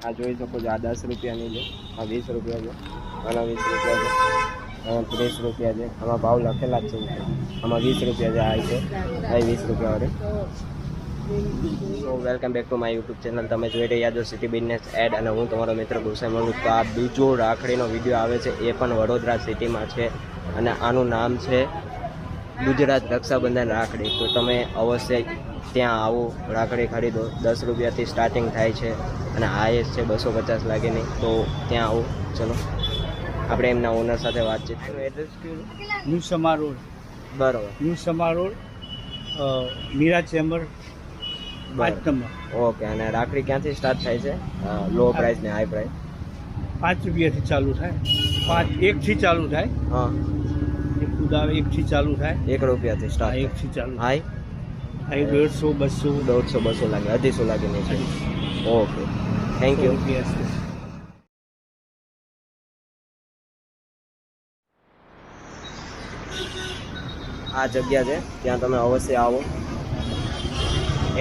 આ જોઈ શકો છો, આ 10 રૂપિયાની છે, આ 20 રૂપિયા છે, આના 20 રૂપિયા છે, આમાં 30 રૂપિયા છે, આમાં ભાવ લખેલા જ છે, આમાં 20 રૂપિયા છે, આ 20 રૂપિયા વાળી. સો welcome back to my YouTube channel. તમે જોઈ રહ્યા છો સિટી બિઝનેસ એડ અને હું તમારો મિત્ર ગુસાઈ મળું. તો આ બીજો રાખડીનો વિડીયો આવે છે, એ પણ વડોદરા સિટીમાં છે અને આનું નામ છે ગુજરાત રક્ષાબંધન રાખડી. તો તમે અવશ્ય ત્યાં આવો, રાખડી ખરીદો. 10 રૂપિયાથી સ્ટાર્ટિંગ થાય છે અને હાઈએસ્ટ છે 250 લાગીની. તો ત્યાં આવો. ચલો આપણે એમના ઓનર સાથે વાતચીત કરીએ. એડ્રેસ કયું? New Sama road. બરાબર, new Sama road, Meera chamber, 5 number. Okay. અને રાખડી ક્યાંથી સ્ટાર્ટ થાય છે? લો પ્રાઇસ ને હાઈ પ્રાઇસ? 5 રૂપિયાથી ચાલુ થાય, 1 થી ચાલુ થાય. હા, એક ઉદાવે 1 થી ચાલુ થાય. 1 રૂપિયાથી સ્ટાર્ટ. 1 થી ચાલુ. હાઈ? હાઈ 150, 200. 200 લાગે, 250 લાગીને છે. Okay, thank you. આ જગ્યા છે, ત્યાં તમે અવશ્ય આવો.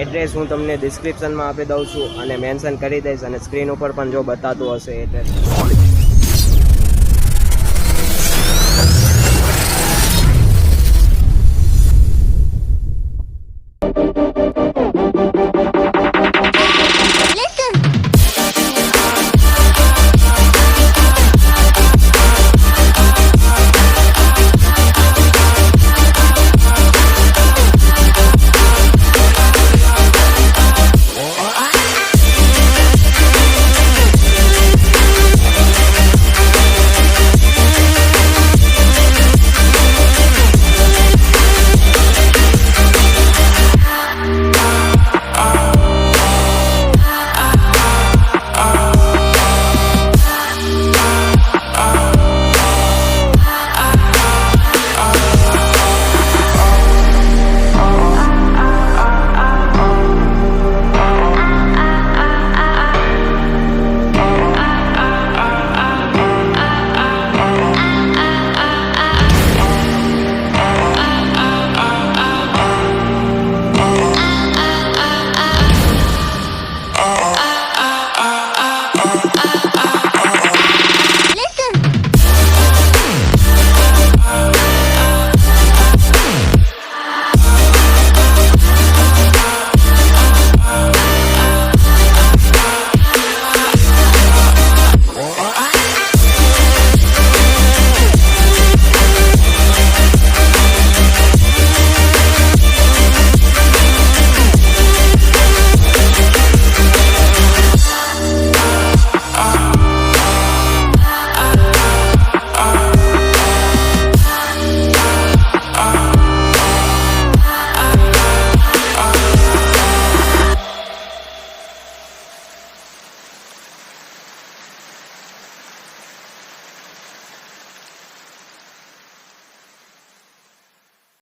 એડ્રેસ હું તમને ડિસ્ક્રિપ્શનમાં આપી દઉં છું અને મેન્શન કરી દઈશ, અને સ્ક્રીન ઉપર પણ જો બતાતું હશે એડ્રેસ.